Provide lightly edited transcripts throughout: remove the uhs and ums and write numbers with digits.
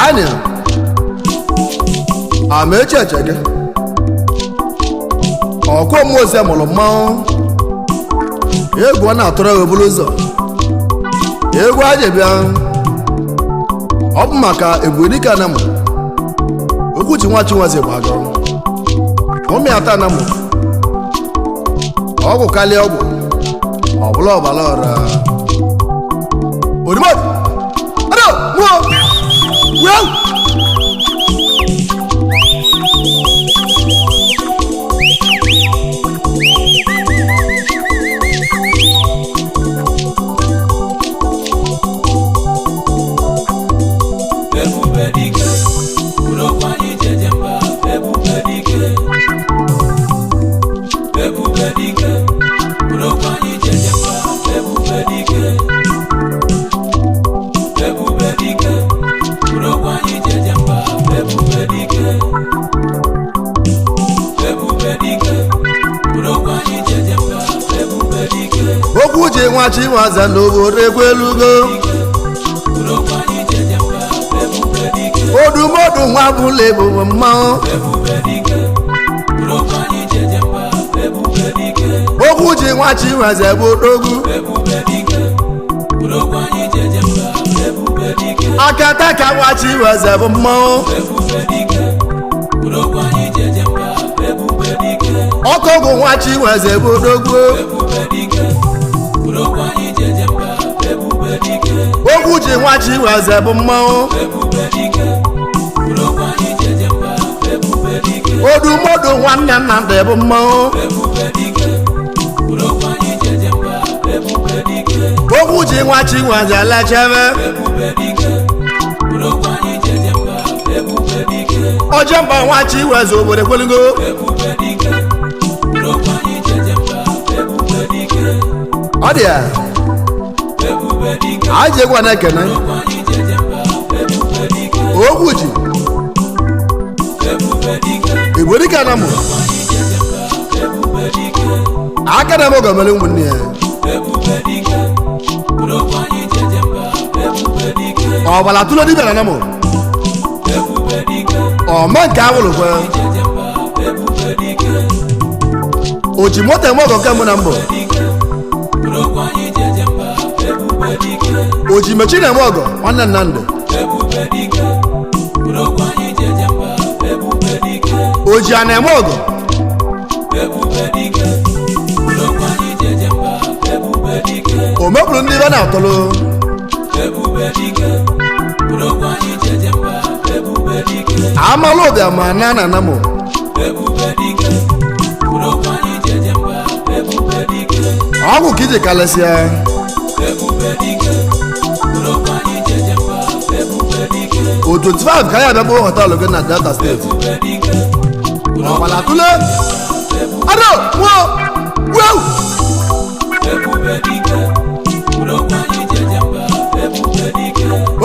Anya Amechi Echege Ọkwa Mose mụrụ mmanwụ egwu na-atụrụ ebulu ụzọ egwu aje bịa ọ bụ maka Ebube Dike Anam Okwuchi nwa Chinweze gbago ụmụ ya taa Anam ọgwụ kalịa ọgwụ ọbụla ọbala ọra Odimot Ado Muo Wow Ebube Dike Urokwani jejemba Ebube Dike Ebube Dike Urokwani jejemba Ebube Dike Ebube Dike Urokwani jejemba Ebube Dike Ebube Dike Urokwani jejemba Ebube Dike Okwuchi nwa Chinweze n'obodo Ekwelugo Odumodu nwa bụla ebube mmanwụ Okwuchi nwa Chinweze bụ odogwu Akataka nwa Chinweze bụ mmanwụ Ọkọgwụ nwa Chinweze bụ odogwu Okwuchi nwa Chinweze bụ mmanwụ Odumodu nwanne Nnamdị bụ mmanwụ Okwuchi nwa Chinweze lechebe Ojemba nwa Chinweze obodo Ekwelugo ọ dị ya aje gwa na-ekene Okwuchi Ebube Dike Anam aka na mogo mele ụmụnne ya ọbala tụlo dibịa na Anam ọma nke awụlụkwe oji moto eme ọgọ nke mbụ na mbụ oji mechi na eme ọgọ nwanne Nnamdị oji a na-eme ọgọ o mepụrụ ndị ibe na-atọlụ amalụ ụbịa ma na Anam ọgwụ ka iji kalesịa o 25 ka ya abịa bụ họtelụ gị na Delta steeti ọbala tụle ado nwụọ wew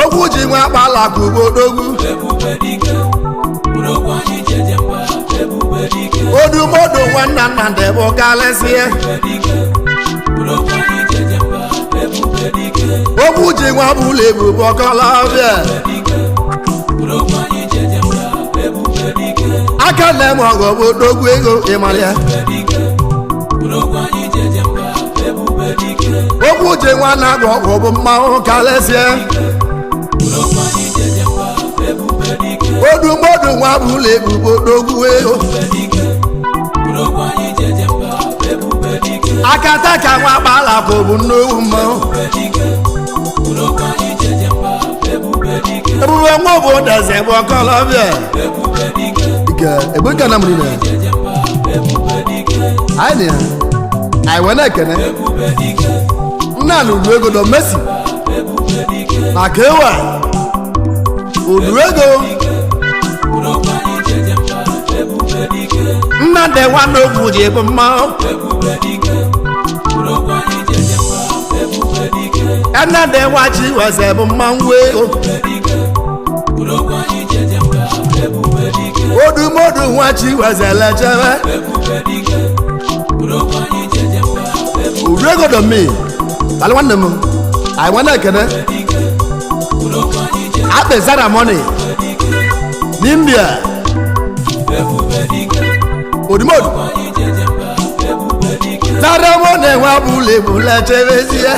Okwuchi nwa akpala ka ugbo odogwu Odumodu nwanne Nnamdị bụ kalesịa Okwuchi nwa bụla ebube ọkọlọbịa aka na-eme ọgọ bụ odogwu ego ịmarịa Okwuchi nwa na-agba ọgwụ bụ mmanwụ kalesịa Odumodu nwa bụla ebube odogwu ego Akataka nwa akpala bụ nnukwu mmanwụ Ebube nwa bụ odeze bụ ọkọlọbịa Ebube Dike Anam niile anyị na anyị wee na-ekene nna na Udu ego dọ Messi maka ewa Udu ego Nnamdị nwanne Okwuchi bụ mmanwụ Nnamdị nwa Chinweze bụ mmanwụ ego Odumodu nwa Chinweze lechebe Udu ego dọ me talị nwanne m anyị nwanne ekene akpezara money n'India odimodu naramo na-enwe abụla ebula chebezie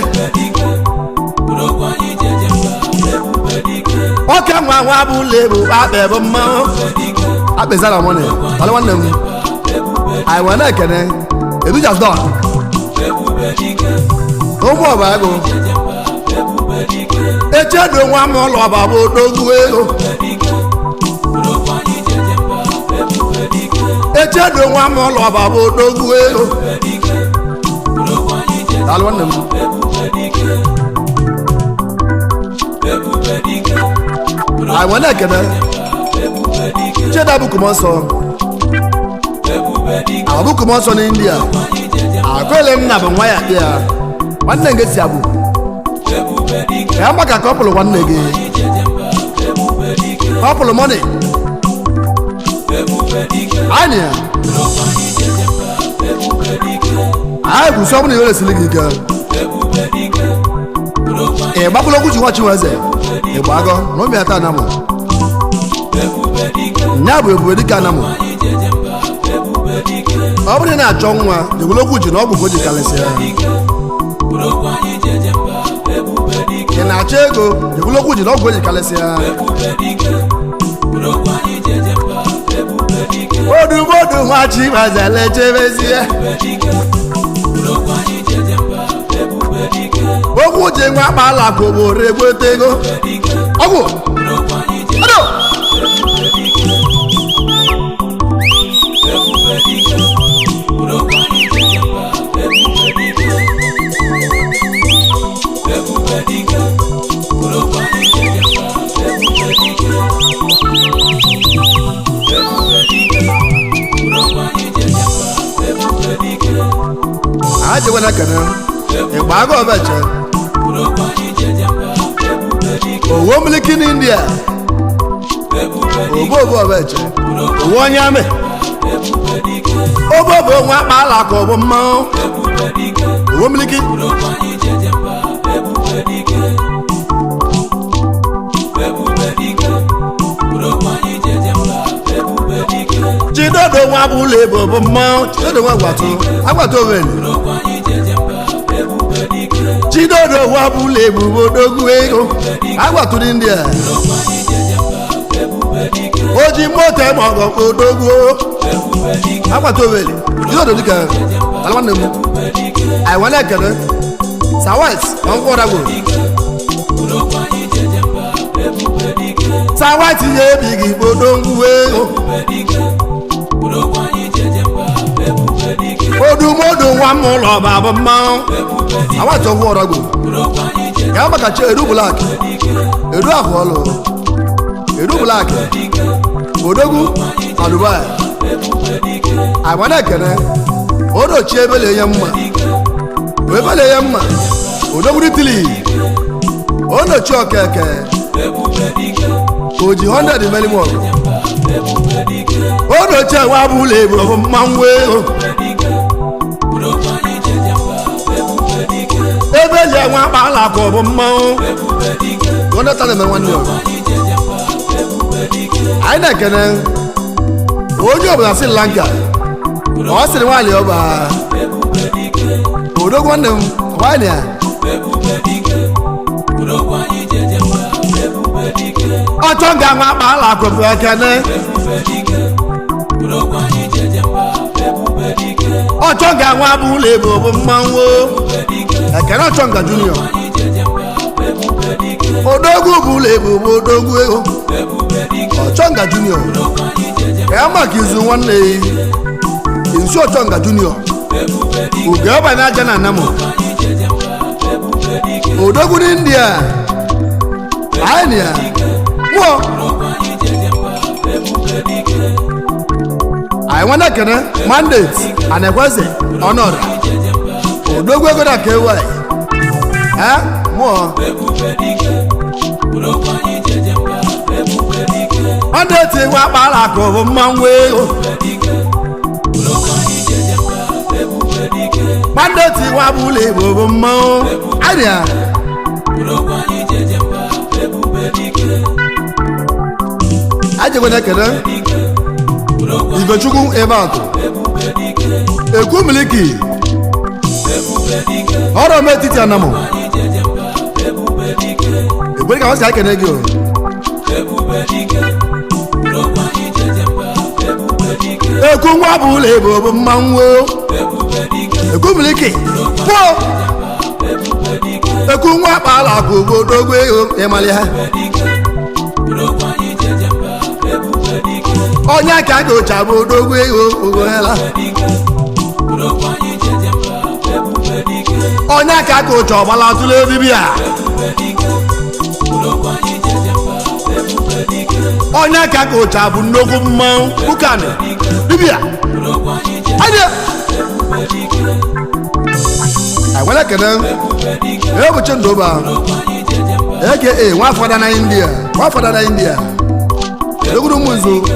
ọka nwa nwa abụla ebu akpebe mmanwụ akpezara mọni ala nwanne m anyị nwere na-ekene edujas don ụmụ ọba agụ echedo nwa m ụlọ ọba bụ odogwu ego echedo nwa m ụlọ ọba bụ odogwu ego ala nwanne m anyị nwere na-ekene cheda bukumọsọ abukumọsọ n'India akwele nna bụ nwa ya dị ya nwanne gị si abụ ya maka kọpụlụ nwanne gị kọpụlụ mọni anyị kwụsị ọbụla iwere sili gị ike ị gbapụla okwu Chinwa Chinweze ịgba agọ na omi ata anamụ nya bụ Ebube Dike Anamụ ọ bụrụ na achọ nwa jegolo okwu ji na ọgwụ ka o ji karịsịa ị na-achọ ego jegolo okwu ji na ọgwụ o ji karịsịa odumodu nwa Chinweze chebezie okwu ji nwa akpala ka ogboro egbota ego ọgwụ aje wana kana ịgba agụ ọbacha owo miliki n'India obo ọbacha owo onye amị obo nwa akpala ka ọ bụ mmanwụ owo miliki chidodo nwa abụla ebo bụ mmanwụ chidodo nwa agbata oveli chidodo nwa abụla ebu bụ odogwu ego agbatụrụ India oji moto eme ọgọ odogwu agbata oveli chidodo dịka ala nwanne m anyị nwane ekele sawit ọgwụragwo sawit ihe ebighị odogwu ego odumodu nwa m ụlọ ọba bụ mmanwụ awatọ ọgwụ ọrọgwụ ya maka chi edu blak edu ahụ ọlụ edu blak odogwu na Dubai agbana ekene odochi ebele ya mma ebele ya mma odogwu tili odochi okeke oji 100 melim ọgụ odochi nwa abụla ebu bụ mmanwụ ego ebele nwa akpala ka ọ bụ mmanwụ onye tara eme nwanne ọgụ anyị na-ekene onye ọbụla Sri Lanka ọ sịrị nwaanyị ọba odogwu nwanne m nwaanyị a ọchọ nga nwa akpala ka ọ bụ ekene ọchọ nga nwa abụla ebo bụ mmanwụ ekene ọchọ nga junior odogwu bụla ebo bụ odogwu ego ọchọ nga junior ka ya maka izu nwanne izu ọchọ nga junior uge ọbanye aja na anamụ odogwu n'India anyị ya nwụọ anyị nwana kene mandate anakweze ọnọdụ odogwu ego na kewa mụọ mandate nwa akpala ka ọ bụ mmanwụ ego mandate nwa abụla ebo bụ mmanwụ anyị ya anyị jegwe na-ekene Igwechukwu ebe atụ ekwu miliki ọrụ ome etiti Anamụ ekwere ka ọ si ekene gị o ekwu nwa bụ ụlọ ebe ọ bụ mmanwụ ekwu miliki kwuo ekwu nwa kpala akụ obodo ogwe ego ịmalị ha onye aka ga ocha bụ odogwu ego ogohela onye aka ga ocha ọgbala tụle dibịa onye aka ga ocha bụ nnukwu mmanwụ ụkanị dibịa anya agwala kene ebuchi ndụba aka nwafọda na India egwuru ụmụ nzu ka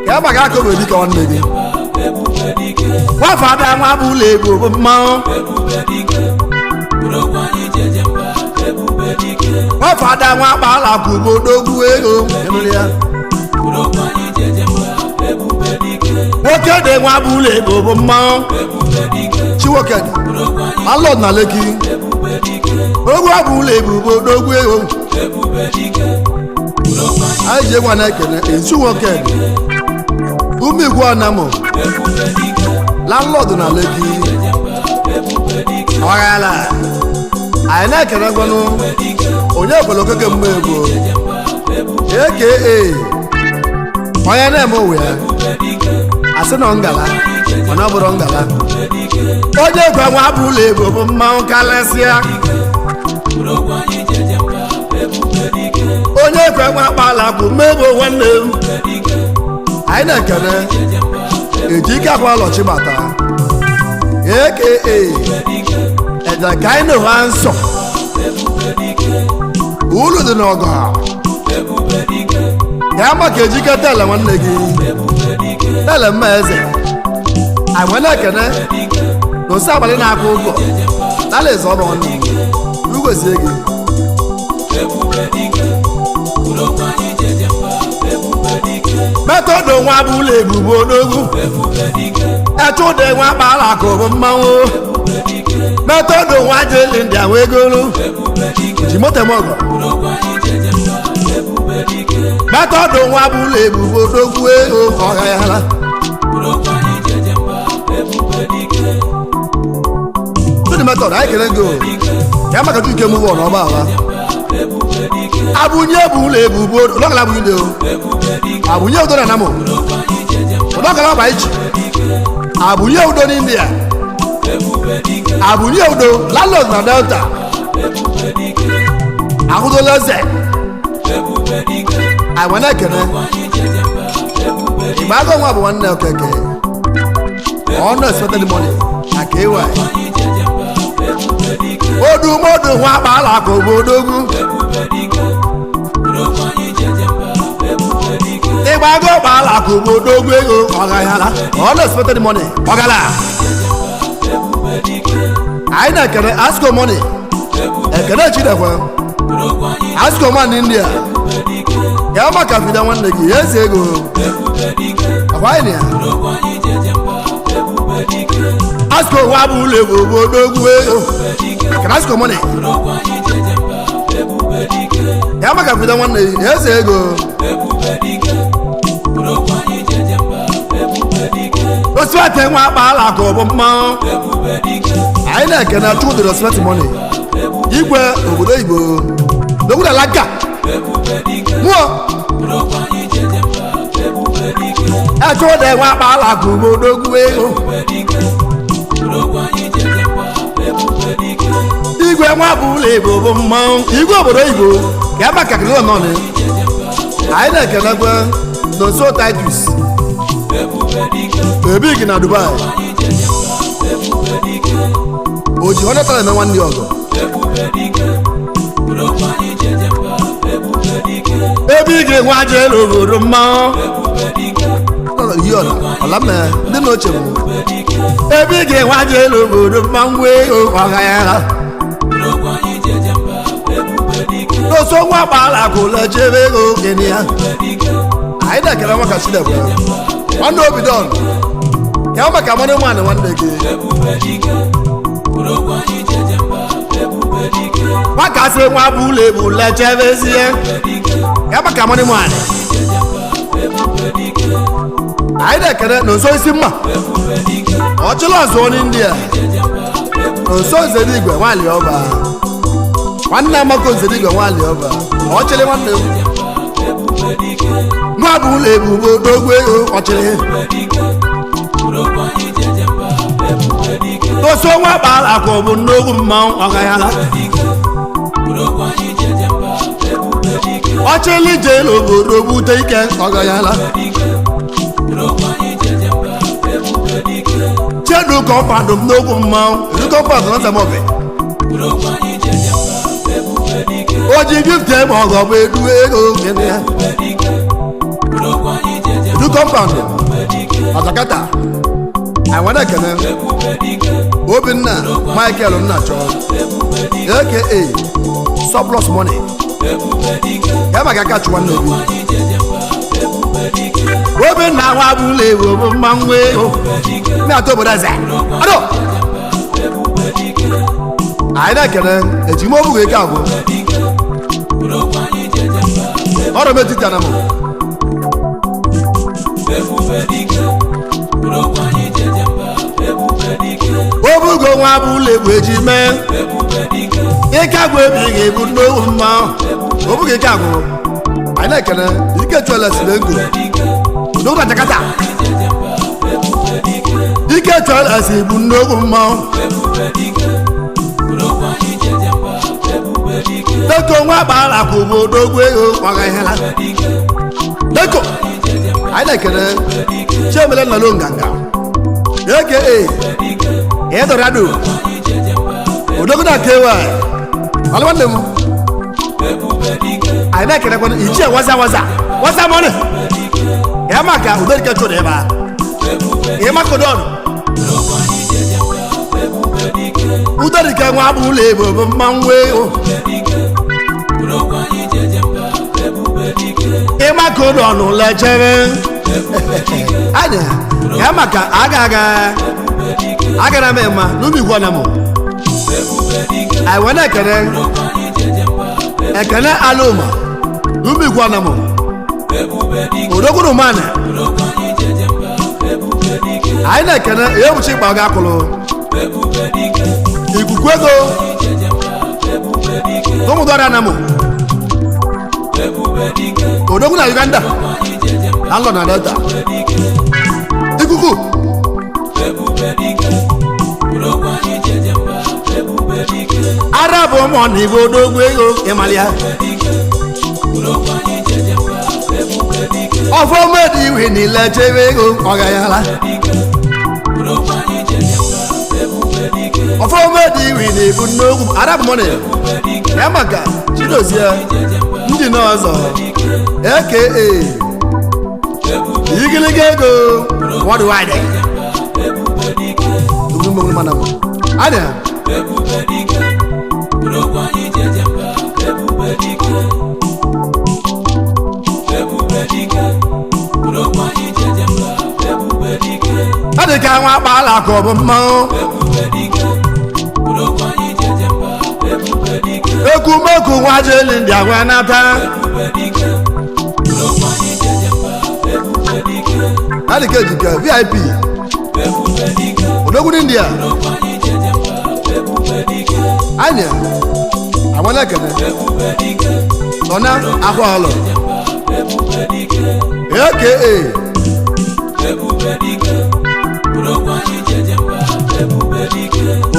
ya gbaga aka Ebube Dike nwanne gị nwafọda nwa bụ ụlọ ego bụ mmanwụ nwafọda nwa kpala akụ bụ odogwu ego enụrụ ya nwoke dị nwa bụ ụlọ ego bụ mmanwụ chiwoke alọd na Leki ogwu abụ ụlọ ego bụ odogwu ego anyị ji egwu na-ekene ezu nwoke ume Egwu Anam landlord na Leki ọghara anyị na-ekene gwanụ onye ọbụla okeke mma ego aka onye na-eme owe ya asị na ngala mana ọ bụrụ ngala onye egwu nwa bụ ụlọ ego bụ mmanwụ karịsịa onye ekwe nwa akpala bụ mmegbu nwanne m anyị na-ekene eji ike akwa alọchi bata aka eje ka anyị na-ewe nsọ ulu dị n'ọgọ ya maka ejike tele nwanne gị tele mma eze anyị nwere ekene n'osi abalị na-akụ ụgwọ tala eze ọba nwanne m ugozie gị metodo nwa bụ ụlọ ebube odogwu echude nwa kpala akụ bụ mmanwụ metodo nwa jeli ndị ahụ egolu ji moto mọgọ metodo nwa bụ ụlọ ebube odogwu ego ọghayala ndị metodo anyị kere gị ya maka ike mụ bụ n'ọba ala abụnye bụ ụlọ ebube ụlọgala bụ ide abụnye udo na Anamụ ụlọgala ọba ichi abụnye udo n'India abụnye udo landlord na Delta ahụdola eze anyị na-ekene igbe agụ nwa bụ nwanne okeke ọnụ expected money na ka ewe odumodu nwa akpala akụ bụ odogwu ịgba agụ kpala akụ bụ odogwu ego ọghayala ọnụ expected money ọgala anyị na-ekene asko money ekene chidekwe asko man India ya maka fida nwanne gị ya eze ego akwanyị ya asko nwa bụ ụlọ ego bụ odogwu ego ekene asko money ya maka fida nwanne gị ya eze ego osiwete nwa akpala akụ bụ mmanwụ anyị na-ekene chukwu respect money igwe obodo Igbo dogwuda laga mụọ echude nwa akpala akụ bụ odogwu ego igwe nwa bụ ụlọ Igbo bụ mmanwụ igwe obodo Igbo ka ebe ka kiri nọ anyị na-ekenekwe n'oso Titus ebig na Dubai o ji honeta eme nwanne ọgọ ebig nwa jelu obodo mmanwụ ndị na oche bụ ebig nwa jelu obodo mmanwụ ego ọghayala n'oso nwa kpala akụ lechebe ego gịnị ya anyị na-ekele maka Chineke nwanne Obidon ya maka mmanụ mmanụ nwanne gị nwakasị nwa bụ ụlọ ebu lechebezie ya maka mmanụ mmanụ anyị na-ekele n'ụzọ isi mma ọchịla ọzọ onye ndị a n'ụzọ Nzedigwe nwanyị ọba nwanne Amaka Nzedigwe nwanyị ọba ọchịlị nwanne m nwa bụ ụlọ ebubo n'ogbe ego ọchịrị toso nwa kpara akụ bụ nnukwu mmanwụ ọgayala ọchịlị jee obodo bute ike ọgayala chedu kọmpadụ m n'ogwu mmanwụ edu kọmpadụ na nzamobe o ji gifte ma ọgọ bụ edu ego edu kọmpandụ ọtakata enwere ekene Obinna Michael Nnachọ aka surplus money ya maka aka chụwa nnebi Obinna nwa bụ ụlọ ewu bụ mmanwụ ego na-atọ obodo eze adọ anyị na-ekene ejima obugo eke agwụ ọrụ metiti anamụ obugo nwa bụ ụlọ egwu eji mee ike agwụ ebighị ebu n'owu mmanwụ obugo ike agwụ anyị na-ekene ike chụọla silengo udogwu na Jakarta ike chụọla si ebu n'owu mmanwụ deko nwa gbara akụ bụ odogwu ego ọgahịala deko anyị na-ekene Chiemele nnalo nganga aka Edorado odogwu na kewa alụmanne m anyị na-ekene kwana ichie waza mọnụ ya maka uderike chụrụ ebe a ihe makodon uderike nwa bụ ụlọ ebo bụ mmanwụ ego ịmakodon lechere anya ya maka agara m ịma n'ubi gwana m anyị wee na-ekene alụma n'ubi gwana m odokwuru mana anyị na-ekene ihe bụchi ịkpa ga akụlụ ikuku ego n'ụmụdọrịa na m odogwu na Uganda na nlọ na Delta ikuku ara bụ ụmụ na ibe odogwu ego ịmalịa ọfọmedi iwe niile chebe ego ọgayala ọfọmedi iwe na-ebu n'ogwu ara bụ mọnị ya maka Chidozie ndị n'ọzọ aka igiliga ego worldwide anya adịka nwa akpala akụ bụ mmanwụ ekwumeku nwa jeli ndị agwa nata adịka ejike VIP odogwu India anya agwana ekene nọ na akwa ọlụ aka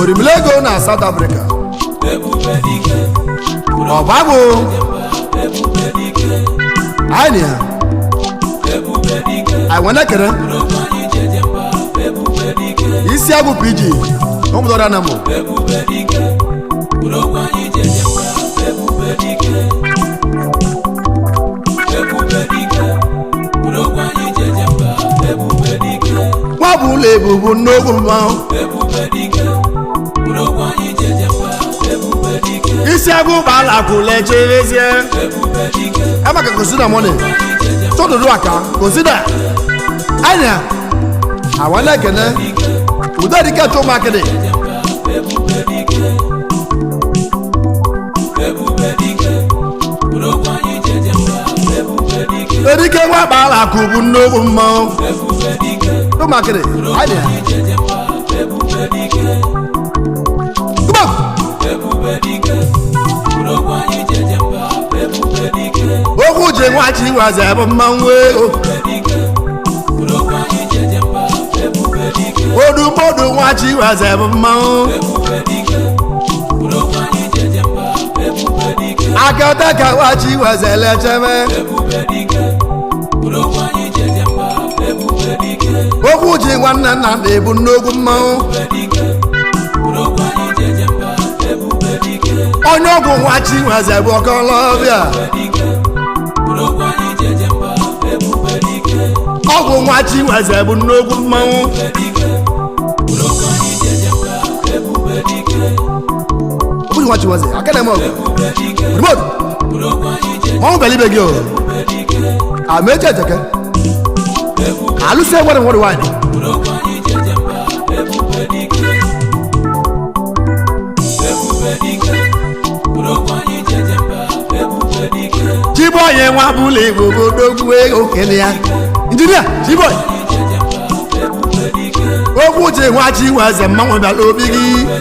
orimilego na South Africa ọbabụ anya agwana ekene isi agwụ PG ọmụdọrọ na mụ nwa bụ ụlọ ebubu n'ogwu mmanwụ isi agwụ gbala akụ lecherezie amaka gosi na mọnị So do aka consider. Anya awana kene. Udari ka to market. Ebube Dike, urokwa anyị jeje mba. Ebube Dike, Erike wa bala kubu nnukwu mmanwụ. Ebube Dike, To market. urokwa Anya. anyị jeje mba. Ebube Dike, Come on. Ebube Dike, urokwa anyị jeje mba. Ebube Dike, Okwu je nwachi waze bụ mmanwụ ego. Ebube Dike, urokwa anyị jeje mba. Ebube Dike, Odumodu nwachi waze bụ mmanwụ. Ebube Dike, urokwa anyị jeje mba. Ebube Dike, Akata ka nwachi waze lecheme. Ebube Dike, urokwa anyị jeje mba. Ebube Dike, Okwu ji nwanne nna na-ebu nnukwu mmanwụ. Ebube Dike, urokwa anyị jeje mba. Ebube Dike, Onye ọgwụ nwachi waze bụ ọkọlọbịa. Ebube Dike, urokwa anyị jeje mba. Ebube Dike, Ọgwụ nwachi waze bụ nnukwu mmanwụ. Ebube Dike, urokwa anyị jeje mba. Ebube Dike, Okwu ji nwachi waze akene m ọgụ. Ebube Dike, Remote. urokwa anyị jeje Mmanwụ belibe gị o. Ebube Dike, Amechi Ejeke. Alusi Egwu Anam wine. urokwa anyị jeje mba. Ebube Dike, Ebube Dike, urokwa anyị jeje mba. Ebube Dike, Chiboye nwa bụla Igbo bụ odogwu ego kene ya. Injinia Chiboye. anyị jeje mba. Ebube Dike, Okwu ji nwachi waze mmanwụ bịara obi gị. Ebube